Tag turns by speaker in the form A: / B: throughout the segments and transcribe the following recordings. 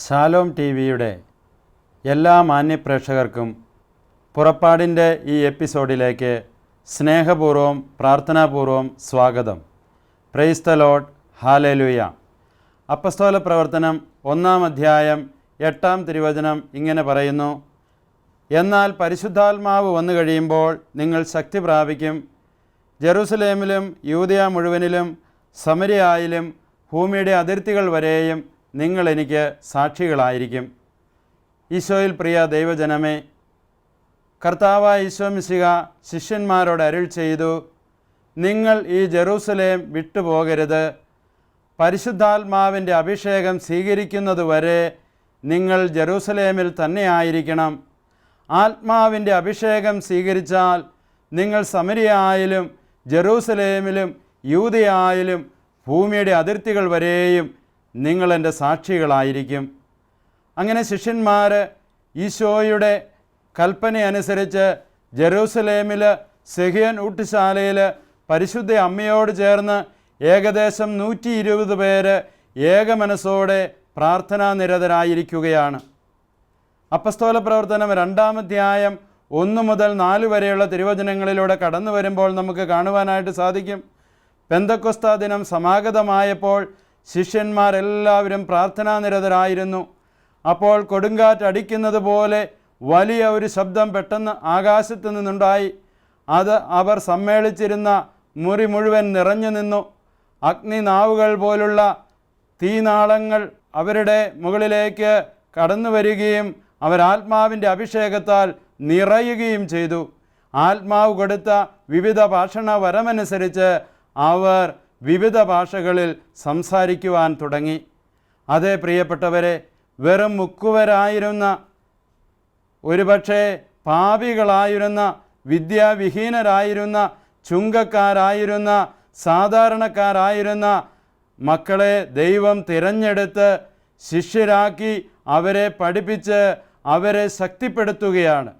A: Shalom T വിയുടെ എല്ലാ മാന്യപ്രേക്ഷകർക്കും പുറപ്പാടിൻ്റെ ഈ എപ്പിസോഡിലേക്ക് സ്നേഹപൂർവ്വം പ്രാർത്ഥനാപൂർവ്വം സ്വാഗതം. Praise the Lord, hallelujah. അപ്പസ്തോല പ്രവർത്തനം 1-ാം അധ്യായം 8-ാം തിരുവചനം ഇങ്ങനെ പറയുന്നു: എന്നാൽ പരിശുദ്ധാത്മാവ് വന്നു കഴിയുമ്പോൾ നിങ്ങൾ ശക്തി പ്രാപിക്കും. ജെറുസലേമിലും യൂദയ മുഴുവനിലും സമരിയായിലും ഭൂമിയുടെ അതിർത്തികൾ വരെയും നിങ്ങൾ എനിക്ക് സാക്ഷികളായിരിക്കും. ഈശോയിൽ പ്രിയ ദൈവജനമേ, കർത്താവായ ഈശോ മിശിഹ ശിഷ്യന്മാരോട് അരുൾ ചെയ്തു, നിങ്ങൾ ഈ ജെറുസലേം വിട്ടുപോകരുത്. പരിശുദ്ധാത്മാവിൻ്റെ അഭിഷേകം സ്വീകരിക്കുന്നതുവരെ നിങ്ങൾ ജെറുസലേമിൽ തന്നെ ആയിരിക്കണം. ആത്മാവിൻ്റെ അഭിഷേകം സ്വീകരിച്ചാൽ നിങ്ങൾ സമരിയായാലും ജെറുസലേമിലും യൂദയായാലും ഭൂമിയുടെ അതിർത്തികൾ വരെയും നിങ്ങൾ എൻ്റെ സാക്ഷികളായിരിക്കും. അങ്ങനെ ശിഷ്യന്മാർ ഈശോയുടെ കൽപ്പനയനുസരിച്ച് ജെറുസലേമിൽ സെഹിയോൻ ഊട്ടുശാലയിൽ പരിശുദ്ധ അമ്മയോട് ചേർന്ന് ഏകദേശം 120 പേര് ഏകമനസ്സോടെ പ്രാർത്ഥനാനിരതരായിരിക്കുകയാണ്. അപ്പസ്തോല പ്രവർത്തനം 2-ാം അധ്യായം 1 മുതൽ 4 വരെയുള്ള തിരുവചനങ്ങളിലൂടെ കടന്നു വരുമ്പോൾ നമുക്ക് കാണുവാനായിട്ട് സാധിക്കും. പെന്തക്കൊസ്താ ദിനം സമാഗതമായപ്പോൾ ശിഷ്യന്മാരെല്ലാവരും പ്രാർത്ഥനാനിരതരായിരുന്നു. അപ്പോൾ കൊടുങ്കാറ്റ് അടിക്കുന്നത് പോലെ വലിയ ഒരു ശബ്ദം പെട്ടെന്ന് ആകാശത്തു നിന്നുണ്ടായി. അത് അവർ സമ്മേളിച്ചിരുന്ന മുറി മുഴുവൻ നിറഞ്ഞു നിന്നു. അഗ്നിനാവുകൾ പോലുള്ള തീനാളങ്ങൾ അവരുടെ മുകളിലേക്ക് കടന്നു വരികയും അവരാത്മാവിൻ്റെ അഭിഷേകത്താൽ നിറയുകയും ചെയ്തു. ആത്മാവ് കൊടുത്ത വിവിധ ഭാഷണ വരമനുസരിച്ച് അവർ വിവിധ ഭാഷകളിൽ സംസാരിക്കുവാൻ തുടങ്ങി. അതേ പ്രിയപ്പെട്ടവരെ, വെറും മുക്കുവരായിരുന്ന, ഒരുപക്ഷെ പാപികളായിരുന്ന, വിദ്യാവിഹീനരായിരുന്ന, ചുങ്കക്കാരായിരുന്ന, സാധാരണക്കാരായിരുന്ന മക്കളെ ദൈവം തിരഞ്ഞെടുത്ത് ശിഷ്യരാക്കി അവരെ പഠിപ്പിച്ച് അവരെ ശക്തിപ്പെടുത്തുകയാണ്.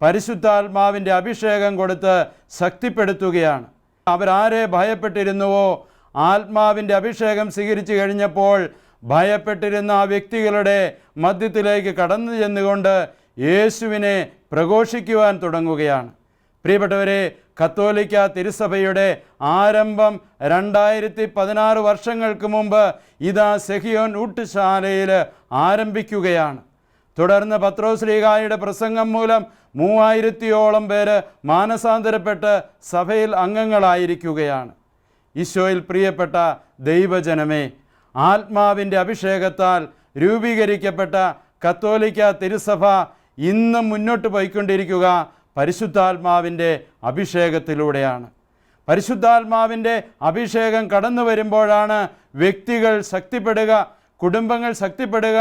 A: പരിശുദ്ധാത്മാവിൻ്റെ അഭിഷേകം കൊടുത്ത് ശക്തിപ്പെടുത്തുകയാണ്. അവരാരെ ഭയപ്പെട്ടിരുന്നുവോ, ആത്മാവിൻ്റെ അഭിഷേകം സ്വീകരിച്ചു കഴിഞ്ഞപ്പോൾ ഭയപ്പെട്ടിരുന്ന ആ വ്യക്തികളുടെ മധ്യത്തിലേക്ക് കടന്നു ചെന്നുകൊണ്ട് യേശുവിനെ പ്രഘോഷിക്കുവാൻ തുടങ്ങുകയാണ്. പ്രിയപ്പെട്ടവരെ, കത്തോലിക്ക തിരുസഭയുടെ ആരംഭം 2016 വർഷങ്ങൾക്ക് മുമ്പ് ഇതാ സെഹിയോൻ ഊട്ടുശാലയിൽ ആരംഭിക്കുകയാണ്. തുടർന്ന് പത്രോസ്ലീഹായുടെ പ്രസംഗം മൂലം 3000-ഓളം പേര് മാനസാന്തരപ്പെട്ട് സഭയിൽ അംഗങ്ങളായിരിക്കുകയാണ്. ഈശോയിൽ പ്രിയപ്പെട്ട ദൈവജനമേ, ആത്മാവിൻ്റെ അഭിഷേകത്താൽ രൂപീകരിക്കപ്പെട്ട കത്തോലിക്ക തിരുസഭ ഇന്നും മുന്നോട്ട് പോയിക്കൊണ്ടിരിക്കുക പരിശുദ്ധാത്മാവിൻ്റെ അഭിഷേകത്തിലൂടെയാണ്. പരിശുദ്ധാത്മാവിൻ്റെ അഭിഷേകം കടന്നു വരുമ്പോഴാണ് വ്യക്തികൾ ശക്തിപ്പെടുക, കുടുംബങ്ങൾ ശക്തിപ്പെടുക,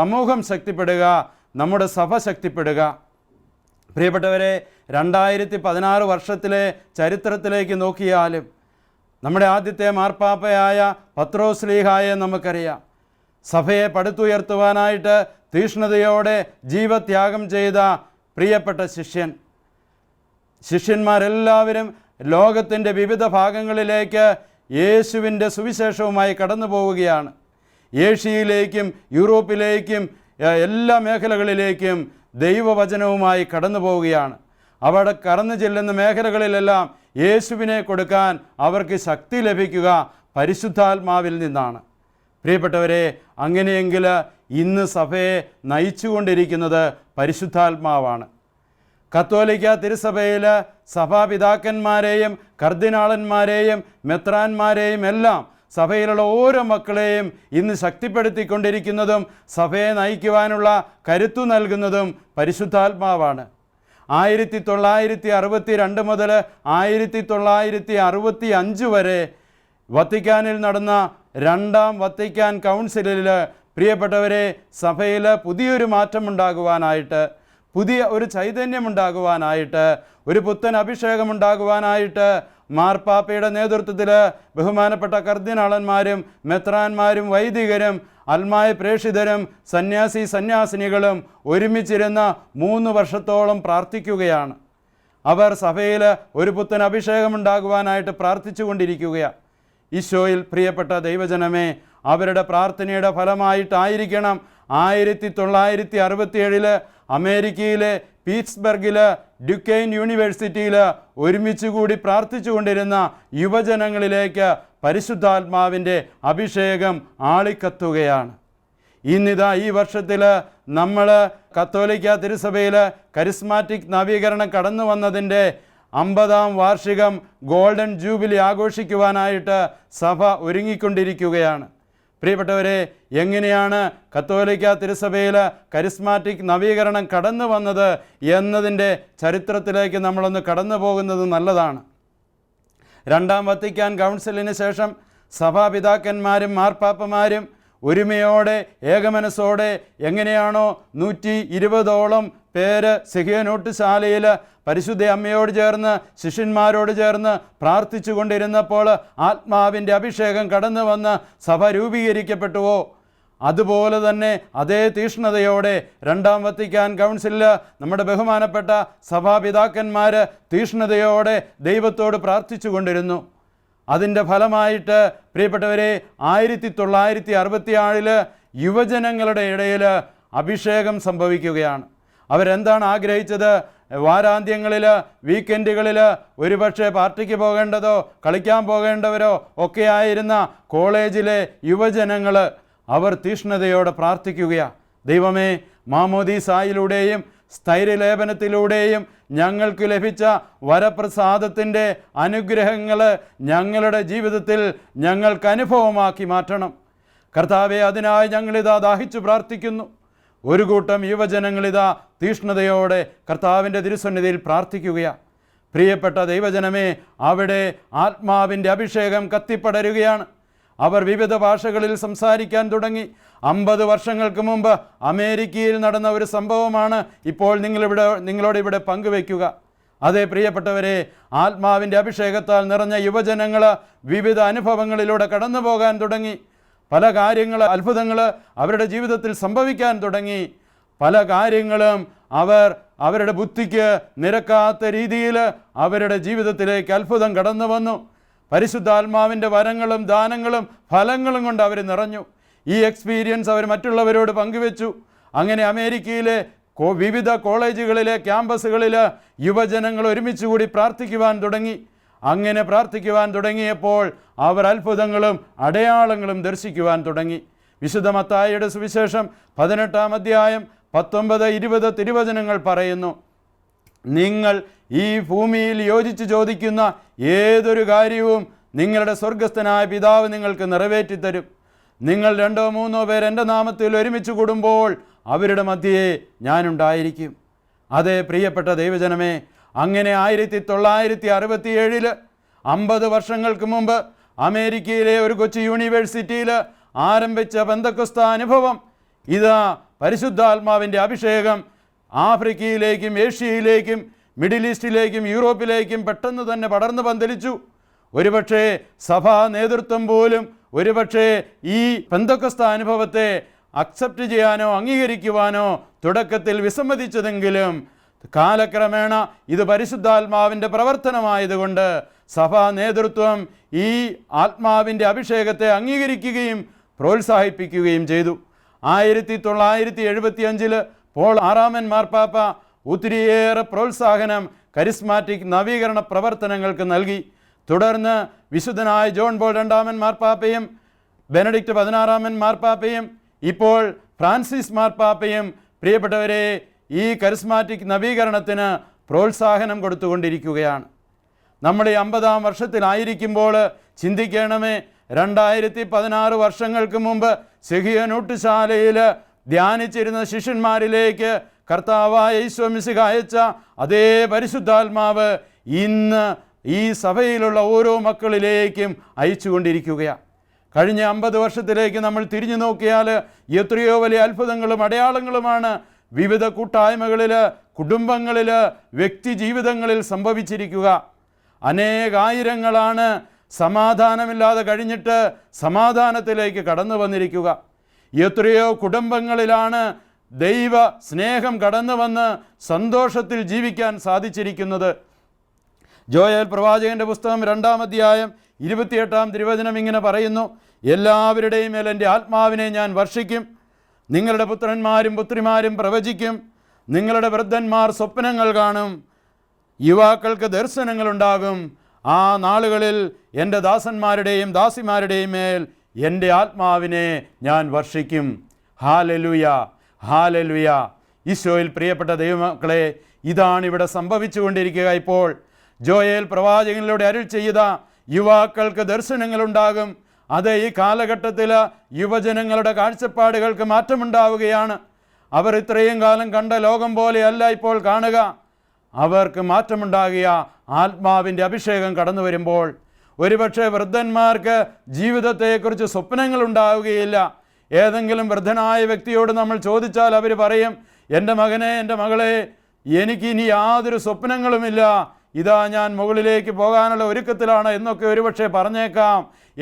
A: സമൂഹം ശക്തിപ്പെടുക, നമ്മുടെ സഭ ശക്തിപ്പെടുക. പ്രിയപ്പെട്ടവരെ, 2016 വർഷത്തിലെ ചരിത്രത്തിലേക്ക് നോക്കിയാലും നമ്മുടെ ആദ്യത്തെ മാർപ്പാപ്പയായ പത്രോസ്ലീഹായെ നമുക്കറിയാം. സഭയെ പടുത്തുയർത്തുവാനായിട്ട് തീഷ്ണതയോടെ ജീവത്യാഗം ചെയ്ത പ്രിയപ്പെട്ട ശിഷ്യന്മാരെല്ലാവരും ലോകത്തിൻ്റെ വിവിധ ഭാഗങ്ങളിലേക്ക് യേശുവിൻ്റെ സുവിശേഷവുമായി കടന്നു പോവുകയാണ്. ഏഷ്യയിലേക്കും യൂറോപ്പിലേക്കും എല്ലാ മേഖലകളിലേക്കും ദൈവവചനവുമായി കടന്നു പോവുകയാണ്. അവിടെ കടന്നു ചെല്ലുന്ന മേഖലകളിലെല്ലാം യേശുവിനെ കൊടുക്കാൻ അവർക്ക് ശക്തി ലഭിക്കുക പരിശുദ്ധാത്മാവിൽ നിന്നാണ്. പ്രിയപ്പെട്ടവരെ, അങ്ങനെയെങ്കിൽ ഇന്ന് സഭയെ നയിച്ചുകൊണ്ടിരിക്കുന്നത് പരിശുദ്ധാത്മാവാണ്. കത്തോലിക്ക തിരുസഭയിൽ സഭാപിതാക്കന്മാരെയും കർദിനാളന്മാരെയും മെത്രാന്മാരെയും എല്ലാം സഭയിലുള്ള ഓരോ മക്കളെയും ഇന്ന് ശക്തിപ്പെടുത്തിക്കൊണ്ടിരിക്കുന്നതും സഭയെ നയിക്കുവാനുള്ള കരുത്തു നൽകുന്നതും പരിശുദ്ധാത്മാവാണ്. 1962 മുതൽ 1965 വരെ വത്തിക്കാനിൽ നടന്ന 2-ാം വത്തിക്കാൻ കൗൺസിലിൽ പ്രിയപ്പെട്ടവരെ, സഭയിൽ പുതിയൊരു മാറ്റമുണ്ടാകുവാനായിട്ട്, പുതിയ ഒരു ചൈതന്യമുണ്ടാകുവാനായിട്ട്, ഒരു പുത്തൻ അഭിഷേകമുണ്ടാകുവാനായിട്ട് മാർപ്പാപ്പയുടെ നേതൃത്വത്തിൽ ബഹുമാനപ്പെട്ട കർദിനാളന്മാരും മെത്രാന്മാരും വൈദികരും അൽമായ പ്രേക്ഷിതരും സന്യാസിനികളും ഒരുമിച്ചിരുന്ന 3 വർഷത്തോളം പ്രാർത്ഥിക്കുകയാണ്. അവർ സഭയിൽ ഒരു പുത്തൻ അഭിഷേകമുണ്ടാകുവാനായിട്ട് പ്രാർത്ഥിച്ചു കൊണ്ടിരിക്കുകയാണ്. ഈശോയിൽ പ്രിയപ്പെട്ട ദൈവജനമേ, അവരുടെ പ്രാർത്ഥനയുടെ ഫലമായിട്ടായിരിക്കണം 1967 അമേരിക്കയിലെ പീറ്റ്സ്ബർഗിൽ ഡ്യുക്കെയിൻ യൂണിവേഴ്സിറ്റിയിൽ ഒരുമിച്ച് കൂടി പ്രാർത്ഥിച്ചുകൊണ്ടിരുന്ന യുവജനങ്ങളിലേക്ക് പരിശുദ്ധാത്മാവിൻ്റെ അഭിഷേകം ആളിക്കത്തുകയാണ്. ഇന്നിതാ ഈ വർഷത്തിൽ നമ്മൾ കത്തോലിക്ക തിരുസഭയിൽ കരിസ്മാറ്റിക് നവീകരണം കടന്നു വന്നതിൻ്റെ 50-ാം വാർഷികം ഗോൾഡൻ ജൂബിലി ആഘോഷിക്കുവാനായിട്ട് സഭ ഒരുങ്ങിക്കൊണ്ടിരിക്കുകയാണ്. പ്രിയപ്പെട്ടവരെ, എങ്ങനെയാണ് കത്തോലിക്ക തിരുസഭയിൽ കരിസ്മാറ്റിക് നവീകരണം കടന്നു വന്നത് എന്നതിൻ്റെ ചരിത്രത്തിലേക്ക് നമ്മളൊന്ന് കടന്നു പോകുന്നത് നല്ലതാണ്. രണ്ടാം വത്തിക്കാൻ കൗൺസിലിന് ശേഷം സഭാപിതാക്കന്മാരും മാർപ്പാപ്പമാരും ഒരുമയോടെ ഏകമനസ്സോടെ എങ്ങനെയാണോ 120ഓളം പേര് സിഹിയനോട്ടുശാലയിൽ പരിശുദ്ധ അമ്മയോട് ചേർന്ന് ശിഷ്യന്മാരോട് ചേർന്ന് പ്രാർത്ഥിച്ചു കൊണ്ടിരുന്നപ്പോൾ ആത്മാവിൻ്റെ അഭിഷേകം കടന്നു വന്ന് സഭ രൂപീകരിക്കപ്പെട്ടുവോ, അതുപോലെ തന്നെ അതേ തീഷ്ണതയോടെ രണ്ടാം വത്തിക്കാൻ കൗൺസിലിൽ നമ്മുടെ ബഹുമാനപ്പെട്ട സഭാപിതാക്കന്മാർ തീഷ്ണതയോടെ ദൈവത്തോട് പ്രാർത്ഥിച്ചു കൊണ്ടിരുന്നു. അതിൻ്റെ ഫലമായിട്ട് പ്രിയപ്പെട്ടവരെ 1967 യുവജനങ്ങളുടെ ഇടയിൽ അഭിഷേകം സംഭവിക്കുകയാണ്. അവരെന്താണ് ആഗ്രഹിച്ചത്? വാരാന്ത്യങ്ങളിൽ, വീക്കെൻഡുകളിൽ ഒരുപക്ഷെ പാർട്ടിക്ക് പോകേണ്ടതോ കളിക്കാൻ പോകേണ്ടവരോ ഒക്കെ ആയിരുന്ന കോളേജിലെ യുവജനങ്ങൾ അവർ തീഷ്ണതയോടെ പ്രാർത്ഥിക്കുകയാണ്. ദൈവമേ, മാമോദീസായിലൂടെയും സ്ഥൈര്യലേപനത്തിലൂടെയും ഞങ്ങൾക്ക് ലഭിച്ച വരപ്രസാദത്തിൻ്റെ അനുഗ്രഹങ്ങൾ ഞങ്ങളുടെ ജീവിതത്തിൽ ഞങ്ങൾക്ക് അനുഭവമാക്കി മാറ്റണം. കർത്താവെ, അതിനായി ഞങ്ങളിതാ ദാഹിച്ചു പ്രാർത്ഥിക്കുന്നു. ഒരു കൂട്ടം യുവജനങ്ങളിതാ തീഷ്ണതയോടെ കർത്താവിൻ്റെ തിരുസന്നിധിയിൽ പ്രാർത്ഥിക്കുകയാണ്. പ്രിയപ്പെട്ട ദൈവജനമേ, അവിടെ ആത്മാവിൻ്റെ അഭിഷേകം കത്തിപ്പടരുകയാണ്. അവർ വിവിധ ഭാഷകളിൽ സംസാരിക്കാൻ തുടങ്ങി. 50 വർഷങ്ങൾക്ക് മുമ്പ് അമേരിക്കയിൽ നടന്ന ഒരു സംഭവമാണ് ഇപ്പോൾ നിങ്ങളോട് ഇവിടെ പങ്കുവയ്ക്കുക. അതേ പ്രിയപ്പെട്ടവരെ, ആത്മാവിൻ്റെ അഭിഷേകത്താൽ നിറഞ്ഞ യുവജനങ്ങൾ വിവിധ അനുഭവങ്ങളിലൂടെ കടന്നു പോകാൻ തുടങ്ങി. പല കാര്യങ്ങൾ, അത്ഭുതങ്ങൾ അവരുടെ ജീവിതത്തിൽ സംഭവിക്കാൻ തുടങ്ങി. പല കാര്യങ്ങളും അവരുടെ ബുദ്ധിക്ക് നിരക്കാത്ത രീതിയിൽ അവരുടെ ജീവിതത്തിലേക്ക് അത്ഭുതം കടന്നു വന്നു. പരിശുദ്ധാത്മാവിൻ്റെ വരങ്ങളും ദാനങ്ങളും ഫലങ്ങളും കൊണ്ട് അവർ നിറഞ്ഞു. ഈ എക്സ്പീരിയൻസ് അവർ മറ്റുള്ളവരോട് പങ്കുവെച്ചു. അങ്ങനെ അമേരിക്കയിലെ വിവിധ കോളേജുകളിലെ ക്യാമ്പസുകളിൽ യുവജനങ്ങൾ ഒരുമിച്ച് കൂടി പ്രാർത്ഥിക്കുവാൻ തുടങ്ങി. അങ്ങനെ പ്രാർത്ഥിക്കുവാൻ തുടങ്ങിയപ്പോൾ അവർ അത്ഭുതങ്ങളും അടയാളങ്ങളും ദർശിക്കുവാൻ തുടങ്ങി. വിശുദ്ധ മത്തായിയുടെ സുവിശേഷം 18-ാം അധ്യായം 19-20 തിരുവചനങ്ങൾ പറയുന്നു, നിങ്ങൾ ഈ ഭൂമിയിൽ യോജിച്ച് ചോദിക്കുന്ന ഏതൊരു കാര്യവും നിങ്ങളുടെ സ്വർഗസ്ഥനായ പിതാവ് നിങ്ങൾക്ക് നിറവേറ്റിത്തരും. നിങ്ങൾ 2-3 പേർ എൻ്റെ നാമത്തിൽ ഒരുമിച്ച് കൂടുമ്പോൾ അവരുടെ മധ്യേ ഞാനുണ്ടായിരിക്കും. അതേ പ്രിയപ്പെട്ട ദൈവജനമേ, അങ്ങനെ 1967 50 വർഷങ്ങൾക്ക് മുമ്പ് അമേരിക്കയിലെ ഒരു കൊച്ചു യൂണിവേഴ്സിറ്റിയിൽ ആരംഭിച്ച പെന്തക്കോസ്ത അനുഭവം ഇതാ പരിശുദ്ധാത്മാവിൻ്റെ അഭിഷേകം ആഫ്രിക്കയിലേക്കും ഏഷ്യയിലേക്കും മിഡിൽ ഈസ്റ്റിലേക്കും യൂറോപ്പിലേക്കും പെട്ടെന്ന് തന്നെ പടർന്നു പന്തലിച്ചു. ഒരുപക്ഷെ സഭാ നേതൃത്വം പോലും ഒരുപക്ഷെ ഈ പെന്തക്കോസ്ത അനുഭവത്തെ അക്സെപ്റ്റ് ചെയ്യാനോ അംഗീകരിക്കുവാനോ തുടക്കത്തിൽ വിസമ്മതിച്ചതെങ്കിലും കാലക്രമേണ ഇത് പരിശുദ്ധാത്മാവിൻ്റെ പ്രവർത്തനമായതുകൊണ്ട് സഭാ നേതൃത്വം ഈ ആത്മാവിൻ്റെ അഭിഷേകത്തെ അംഗീകരിക്കുകയും പ്രോത്സാഹിപ്പിക്കുകയും ചെയ്തു. 1975 പോൾ 6-ാമൻ മാർപ്പാപ്പ ഒത്തിരിയേറെ പ്രോത്സാഹനം കരിസ്മാറ്റിക് നവീകരണ പ്രവർത്തനങ്ങൾക്ക് നൽകി. തുടർന്ന് വിശുദ്ധനായ ജോൺ പോൾ 2-ാമൻ മാർപ്പാപ്പയും ബെനഡിക്റ്റ് 16-ാമൻ മാർപ്പാപ്പയും ഇപ്പോൾ ഫ്രാൻസിസ് മാർപ്പാപ്പയും പ്രിയപ്പെട്ടവരെ ഈ കരിസ്മാറ്റിക് നവീകരണത്തിന് പ്രോത്സാഹനം കൊടുത്തുകൊണ്ടിരിക്കുകയാണ്. നമ്മൾ ഈ 50-ാം വർഷത്തിലായിരിക്കുമ്പോൾ ചിന്തിക്കണമേ, 2016 വർഷങ്ങൾക്ക് മുമ്പ് സിഹിയനൂട്ടുശാലയിൽ ധ്യാനിച്ചിരുന്ന ശിഷ്യന്മാരിലേക്ക് കർത്താവായ ഈശോ മിശിഹ അയച്ച അതേ പരിശുദ്ധാത്മാവ് ഇന്ന് ഈ സഭയിലുള്ള ഓരോ മക്കളിലേക്കും അയച്ചുകൊണ്ടിരിക്കുകയാണ്. കഴിഞ്ഞ 50 വർഷത്തിലേക്ക് നമ്മൾ തിരിഞ്ഞു നോക്കിയാൽ എത്രയോ വലിയ അത്ഭുതങ്ങളും അടയാളങ്ങളുമാണ് വിവിധ കൂട്ടായ്മകളിൽ, കുടുംബങ്ങളിൽ, വ്യക്തി ജീവിതങ്ങളിൽ സംഭവിച്ചിരിക്കുക. അനേകായിരങ്ങളാണ് സമാധാനമില്ലാതെ കഴിഞ്ഞിട്ട് സമാധാനത്തിലേക്ക് കടന്നു വന്നിരിക്കുക. എത്രയോ കുടുംബങ്ങളിലാണ് ദൈവ സ്നേഹം കടന്നു വന്ന് സന്തോഷത്തിൽ ജീവിക്കാൻ സാധിച്ചിരിക്കുന്നത്. ജോയൽ പ്രവാചകൻ്റെ പുസ്തകം 2-ാം അധ്യായം 28-ാം തിരുവചനം ഇങ്ങനെ പറയുന്നു, എല്ലാവരുടെയും മേൽ എൻ്റെ ആത്മാവിനെ ഞാൻ വർഷിക്കും. നിങ്ങളുടെ പുത്രന്മാരും പുത്രിമാരും പ്രവചിക്കും. നിങ്ങളുടെ വൃദ്ധന്മാർ സ്വപ്നങ്ങൾ കാണും. യുവാക്കൾക്ക് ദർശനങ്ങളുണ്ടാകും. ആ നാളുകളിൽ എൻ്റെ ദാസന്മാരുടെയും ദാസിമാരുടെയും മേൽ എൻ്റെ ആത്മാവിനെ ഞാൻ വർഷിക്കും. ഹാലലുയ, ഹാലലുയ. ഈശോയിൽ പ്രിയപ്പെട്ട ദൈവമക്കളെ, ഇതാണ് ഇവിടെ സംഭവിച്ചു കൊണ്ടിരിക്കുക. ഇപ്പോൾ ജോയേൽ പ്രവാചകനിലൂടെ അരുൾ ചെയ്ത യുവാക്കൾക്ക് ദർശനങ്ങളുണ്ടാകും. അത് ഈ കാലഘട്ടത്തിൽ യുവജനങ്ങളുടെ കാഴ്ചപ്പാടുകൾക്ക് മാറ്റമുണ്ടാവുകയാണ്. അവർ ഇത്രയും കാലം കണ്ട ലോകം പോലെയല്ല ഇപ്പോൾ കാണുക. അവർക്ക് മാറ്റമുണ്ടാകിയ ആത്മാവിൻ്റെ അഭിഷേകം കടന്നു വരുമ്പോൾ ഒരുപക്ഷെ വൃദ്ധന്മാർക്ക് ജീവിതത്തെക്കുറിച്ച് സ്വപ്നങ്ങൾ ഉണ്ടാവുകയില്ല. ഏതെങ്കിലും വൃദ്ധനായ വ്യക്തിയോട് നമ്മൾ ചോദിച്ചാൽ അവർ പറയും, എൻ്റെ മകനെ, എൻ്റെ മകളെ, എനിക്കിനി യാതൊരു സ്വപ്നങ്ങളുമില്ല, ഇതാ ഞാൻ മുകളിലേക്ക് പോകാനുള്ള ഒരുക്കത്തിലാണ് എന്നൊക്കെ ഒരുപക്ഷെ പറഞ്ഞേക്കാം.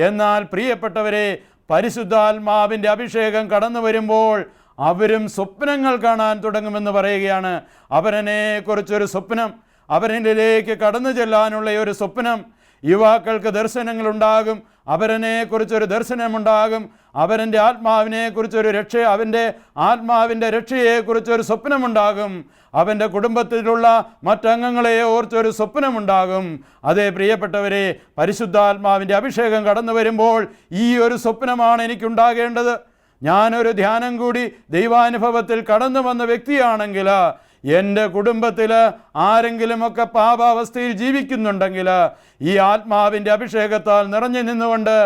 A: എന്നാൽ പ്രിയപ്പെട്ടവരെ, പരിശുദ്ധാത്മാവിൻ്റെ അഭിഷേകം കടന്നു വരുമ്പോൾ അവരും സ്വപ്നങ്ങൾ കാണാൻ തുടങ്ങുമെന്ന് പറയുകയാണ്. അവരനെക്കുറിച്ചൊരു സ്വപ്നം, അവരിലേക്ക് കടന്നു ചെല്ലാനുള്ള ഒരു സ്വപ്നം. യുവാക്കൾക്ക് ദർശനങ്ങളുണ്ടാകും. അവരനെക്കുറിച്ചൊരു ദർശനമുണ്ടാകും. അവൻ്റെ ആത്മാവിനെക്കുറിച്ചൊരു അവൻ്റെ ആത്മാവിൻ്റെ രക്ഷയെക്കുറിച്ചൊരു സ്വപ്നമുണ്ടാകും. അവൻ്റെ കുടുംബത്തിലുള്ള മറ്റംഗങ്ങളെ ഓർത്തൊരു സ്വപ്നമുണ്ടാകും. അതേ പ്രിയപ്പെട്ടവരെ, പരിശുദ്ധാത്മാവിൻ്റെ അഭിഷേകം കടന്നു വരുമ്പോൾ ഈ ഒരു സ്വപ്നമാണ് എനിക്കുണ്ടാകേണ്ടത്. ഞാനൊരു ധ്യാനം കൂടി ദൈവാനുഭവത്തിൽ കടന്നു വന്ന വ്യക്തിയാണെങ്കിൽ, എൻ്റെ കുടുംബത്തിൽ ആരെങ്കിലുമൊക്കെ പാപാവസ്ഥയിൽ ജീവിക്കുന്നുണ്ടെങ്കിൽ ഈ ആത്മാവിൻ്റെ അഭിഷേകത്താൽ നിറഞ്ഞു നിന്നുകൊണ്ട്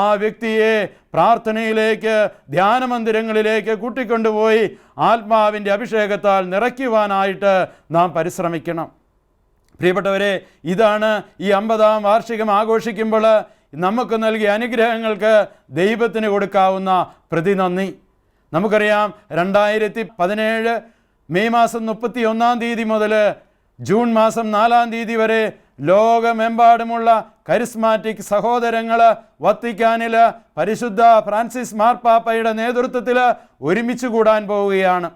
A: ആ വ്യക്തിയെ പ്രാർത്ഥനയിലേക്ക്, ധ്യാനമന്ദിരങ്ങളിലേക്ക് കൂട്ടിക്കൊണ്ടുപോയി ആത്മാവിൻ്റെ അഭിഷേകത്താൽ നിറയ്ക്കുവാനായിട്ട് നാം പരിശ്രമിക്കണം. പ്രിയപ്പെട്ടവരെ, ഇതാണ് ഈ 50-ാം വാർഷികം ആഘോഷിക്കുമ്പോൾ നമുക്ക് നൽകിയ അനുഗ്രഹങ്ങൾക്ക് ദൈവത്തിന് കൊടുക്കാവുന്ന പ്രതിനന്ദി. നമുക്കറിയാം, 2017 മെയ് മാസം 31-ാം തീയതി മുതൽ ജൂൺ മാസം 4-ാം തീയതി വരെ ലോകമെമ്പാടുമുള്ള കരിസ്മാറ്റിക് സഹോദരങ്ങൾ വത്തിക്കാനിൽ പരിശുദ്ധ ഫ്രാൻസിസ് മാർപ്പാപ്പയുടെ നേതൃത്വത്തിൽ ഒരുമിച്ച് കൂടാൻ പോവുകയാണ്.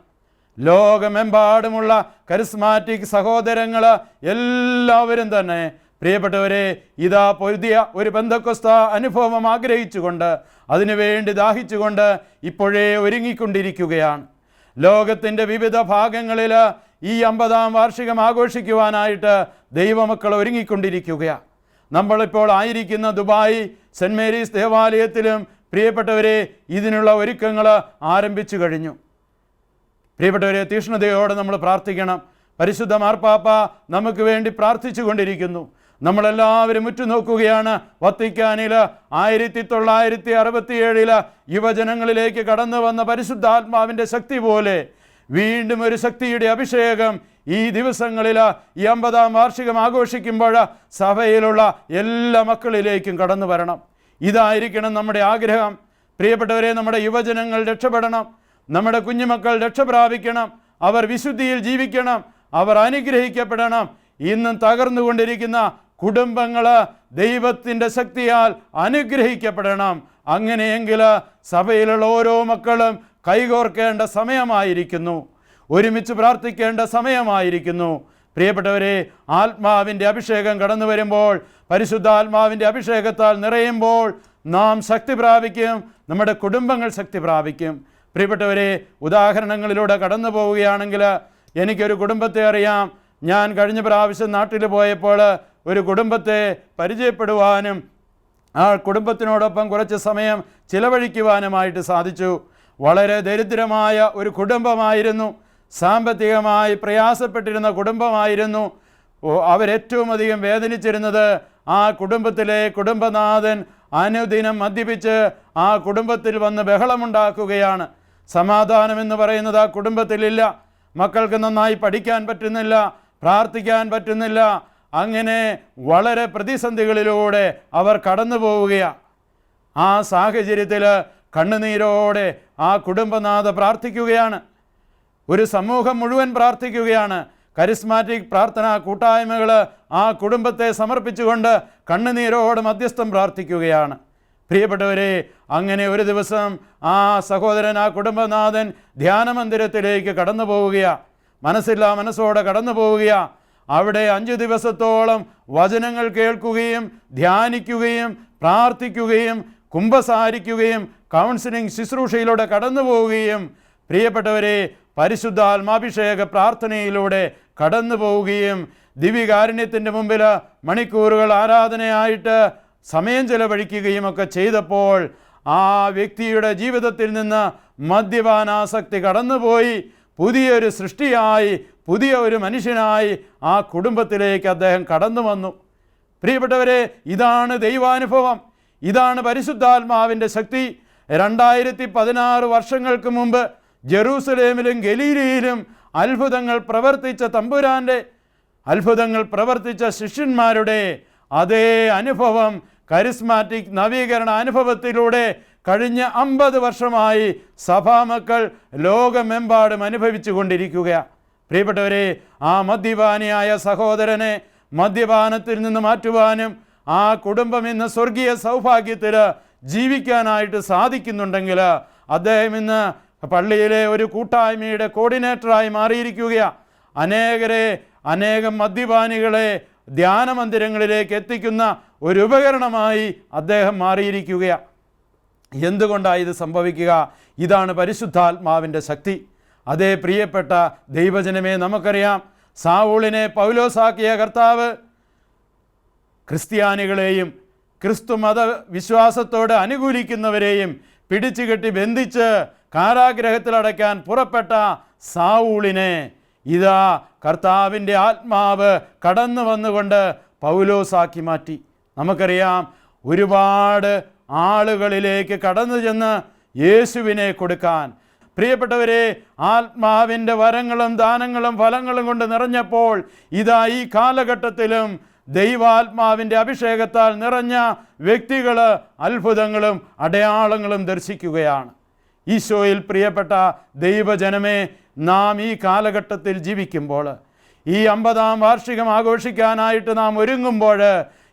A: ലോകമെമ്പാടുമുള്ള കരിസ്മാറ്റിക് സഹോദരങ്ങൾ എല്ലാവരും തന്നെ, പ്രിയപ്പെട്ടവരെ, ഇതാ പുതിയ ഒരു പെന്തക്കോസ്ത അനുഭവം ആഗ്രഹിച്ചുകൊണ്ട്, അതിനുവേണ്ടി ദാഹിച്ചുകൊണ്ട് ഇപ്പോഴേ ഒരുങ്ങിക്കൊണ്ടിരിക്കുകയാണ്. ലോകത്തിൻ്റെ വിവിധ ഭാഗങ്ങളിൽ ഈ 50-ാം വാർഷികം ആഘോഷിക്കുവാനായിട്ട് ദൈവമക്കൾ ഒരുങ്ങിക്കൊണ്ടിരിക്കുകയാണ്. നമ്മളിപ്പോൾ ആയിരിക്കുന്ന ദുബായ് സെൻറ്റ് മേരീസ് ദേവാലയത്തിലും പ്രിയപ്പെട്ടവരെ ഇതിനുള്ള ഒരുക്കങ്ങൾ ആരംഭിച്ചു കഴിഞ്ഞു. പ്രിയപ്പെട്ടവരെ, തീക്ഷ്ണതയോടെ നമ്മൾ പ്രാർത്ഥിക്കണം. പരിശുദ്ധ മാർപ്പാപ്പ നമുക്ക് വേണ്ടി പ്രാർത്ഥിച്ചു കൊണ്ടിരിക്കുന്നു. നമ്മളെല്ലാവരും ഉറ്റുനോക്കുകയാണ്. വത്തിക്കാനിൽ 1967 യുവജനങ്ങളിലേക്ക് കടന്നു വന്ന പരിശുദ്ധാത്മാവിൻ്റെ ശക്തി പോലെ വീണ്ടും ഒരു ശക്തിയുടെ അഭിഷേകം ഈ ദിവസങ്ങളിൽ ഈ 50-ാം വാർഷികം ആഘോഷിക്കുമ്പോൾ സഭയിലുള്ള എല്ലാ മക്കളിലേക്കും കടന്നു വരണം. ഇതായിരിക്കണം നമ്മുടെ ആഗ്രഹം. പ്രിയപ്പെട്ടവരെ, നമ്മുടെ യുവജനങ്ങൾ രക്ഷപ്പെടണം. നമ്മുടെ കുഞ്ഞുമക്കൾ രക്ഷ പ്രാപിക്കണം. അവർ വിശുദ്ധിയിൽ ജീവിക്കണം. അവർ അനുഗ്രഹിക്കപ്പെടണം. ഇന്നും തകർന്നുകൊണ്ടിരിക്കുന്ന കുടുംബങ്ങൾ ദൈവത്തിൻ്റെ ശക്തിയാൽ അനുഗ്രഹിക്കപ്പെടണം. അങ്ങനെയെങ്കിൽ സഭയിലുള്ള ഓരോ മക്കളും കൈകോർക്കേണ്ട സമയമായിരിക്കുന്നു. ഒരുമിച്ച് പ്രാർത്ഥിക്കേണ്ട സമയമായിരിക്കുന്നു. പ്രിയപ്പെട്ടവരെ, ആത്മാവിൻ്റെ അഭിഷേകം കടന്നു വരുമ്പോൾ, പരിശുദ്ധാത്മാവിൻ്റെ അഭിഷേകത്താൽ നിറയുമ്പോൾ നാം ശക്തി പ്രാപിക്കും. നമ്മുടെ കുടുംബങ്ങൾ ശക്തി പ്രാപിക്കും. പ്രിയപ്പെട്ടവരെ, ഉദാഹരണങ്ങളിലൂടെ കടന്നു പോവുകയാണെങ്കിൽ, എനിക്കൊരു കുടുംബത്തെ അറിയാം. ഞാൻ കഴിഞ്ഞ പ്രാവശ്യം നാട്ടിൽ പോയപ്പോൾ ഒരു കുടുംബത്തെ പരിചയപ്പെടുവാനും ആ കുടുംബത്തിനോടൊപ്പം കുറച്ച് സമയം ചിലവഴിക്കുവാനുമായിട്ട് സാധിച്ചു. വളരെ ദരിദ്രമായ ഒരു കുടുംബമായിരുന്നു. സാമ്പത്തികമായി പ്രയാസപ്പെട്ടിരുന്ന കുടുംബമായിരുന്നു. അവരേറ്റവും അധികം വേദനിച്ചിരുന്നത് ആ കുടുംബത്തിലെ കുടുംബനാഥൻ അനുദിനം മദ്യപിച്ച് ആ കുടുംബത്തിൽ വന്ന് ബഹളമുണ്ടാക്കുകയാണ്. സമാധാനമെന്ന് പറയുന്നത് ആ കുടുംബത്തിലില്ല. മക്കൾക്ക് നന്നായി പഠിക്കാൻ പറ്റുന്നില്ല, പ്രാർത്ഥിക്കാൻ പറ്റുന്നില്ല. അങ്ങനെ വളരെ പ്രതിസന്ധികളിലൂടെ അവർ കടന്നു പോവുകയാണ്. ആ സാഹചര്യത്തിൽ കണ്ണുനീരോടെ ആ കുടുംബനാഥ പ്രാർത്ഥിക്കുകയാണ്. ഒരു സമൂഹം മുഴുവൻ പ്രാർത്ഥിക്കുകയാണ്. കരിസ്മാറ്റിക് പ്രാർത്ഥനാ കൂട്ടായ്മകൾ ആ കുടുംബത്തെ സമർപ്പിച്ചുകൊണ്ട് കണ്ണുനീരോടെ മധ്യസ്ഥം പ്രാർത്ഥിക്കുകയാണ്. പ്രിയപ്പെട്ടവരെ, അങ്ങനെ ഒരു ദിവസം ആ സഹോദരൻ, ആ കുടുംബനാഥൻ ധ്യാനമന്ദിരത്തിലേക്ക് കടന്നു പോവുകയാണ്. മനസ്സില്ലാ മനസ്സോടെ കടന്നു പോവുകയാണ്. അവിടെ 5 ദിവസത്തോളം വചനങ്ങൾ കേൾക്കുകയും ധ്യാനിക്കുകയും പ്രാർത്ഥിക്കുകയും കുമ്പസാരിക്കുകയും കൗൺസിലിംഗ് ശുശ്രൂഷയിലൂടെ കടന്നു പോവുകയും പ്രിയപ്പെട്ടവരെ പരിശുദ്ധാത്മാഭിഷേക പ്രാർത്ഥനയിലൂടെ കടന്നു പോവുകയും ദിവ്യകാരുണ്യത്തിൻ്റെ മുമ്പിൽ മണിക്കൂറുകൾ ആരാധനയായിട്ട് സമയം ചെലവഴിക്കുകയും ഒക്കെ ചെയ്തപ്പോൾ ആ വ്യക്തിയുടെ ജീവിതത്തിൽ നിന്ന് മദ്യപാനാസക്തി കടന്നുപോയി പുതിയൊരു സൃഷ്ടിയായി, പുതിയ ഒരു മനുഷ്യനായി ആ കുടുംബത്തിലേക്ക് അദ്ദേഹം കടന്നു വന്നു. പ്രിയപ്പെട്ടവരെ, ഇതാണ് ദൈവാനുഭവം, ഇതാണ് പരിശുദ്ധാത്മാവിൻ്റെ ശക്തി. 2016 വർഷങ്ങൾക്ക് മുമ്പ് ജെറൂസലേമിലും ഗലീലയിലും അത്ഭുതങ്ങൾ പ്രവർത്തിച്ച തമ്പുരാൻ്റെ, അത്ഭുതങ്ങൾ പ്രവർത്തിച്ച ശിഷ്യന്മാരുടെ അതേ അനുഭവം കരിസ്മാറ്റിക് നവീകരണ അനുഭവത്തിലൂടെ കഴിഞ്ഞ 50 വർഷമായി സഭാമക്കൾ ലോകമെമ്പാടും അനുഭവിച്ചു കൊണ്ടിരിക്കുകയാണ്. പ്രിയപ്പെട്ടവരെ, ആ മദ്യപാനിയായ സഹോദരനെ മദ്യപാനത്തിൽ നിന്ന് മാറ്റുവാനും ആ കുടുംബം ഇന്ന് സ്വർഗീയ സൗഭാഗ്യത്തിൽ ജീവിക്കാനായിട്ട് സാധിക്കുന്നുണ്ടെങ്കിൽ അദ്ദേഹം ഇന്ന് പള്ളിയിലെ ഒരു കൂട്ടായ്മയുടെ കോർഡിനേറ്ററായി മാറിയിരിക്കുകയാണ്. അനേകം മദ്യപാനികളെ ധ്യാനമന്ദിരങ്ങളിലേക്ക് എത്തിക്കുന്ന ഒരു ഉപകരണമായി അദ്ദേഹം മാറിയിരിക്കുകയാണ്. എന്തുകൊണ്ടാണ് ഇത് സംഭവിക്കുക? ഇതാണ് പരിശുദ്ധാത്മാവിൻ്റെ ശക്തി. അതേ പ്രിയപ്പെട്ട ദൈവജനമേ, നമുക്കറിയാം സാവൂളിനെ പൗലോസാക്കിയ കർത്താവ് ക്രിസ്ത്യാനികളെയും ക്രിസ്തു മത വിശ്വാസത്തോട് അനുകൂലിക്കുന്നവരെയും പിടിച്ചുകെട്ടി ബന്ധിച്ച് കാരാഗ്രഹത്തിലടയ്ക്കാൻ പുറപ്പെട്ട സാവൂളിനെ ഇതാ കർത്താവിൻ്റെ ആത്മാവ് കടന്നു വന്നുകൊണ്ട് പൗലോസാക്കി മാറ്റി. നമുക്കറിയാം ഒരുപാട് ആളുകളിലേക്ക് കടന്നു ചെന്ന് യേശുവിനെ കൊടുക്കാൻ. പ്രിയപ്പെട്ടവരെ, ആത്മാവിൻ്റെ വരങ്ങളും ദാനങ്ങളും ഫലങ്ങളും കൊണ്ട് നിറഞ്ഞപ്പോൾ ഇതാ ഈ കാലഘട്ടത്തിലും ദൈവാത്മാവിൻ്റെ അഭിഷേകത്താൽ നിറഞ്ഞ വ്യക്തികൾ അത്ഭുതങ്ങളും അടയാളങ്ങളും ദർശിക്കുകയാണ്. ഈശോയിൽ പ്രിയപ്പെട്ട ദൈവജനമേ, നാം ഈ കാലഘട്ടത്തിൽ ജീവിക്കുമ്പോൾ, ഈ 50-ാം വാർഷികം ആഘോഷിക്കാനായിട്ട് നാം ഒരുങ്ങുമ്പോൾ,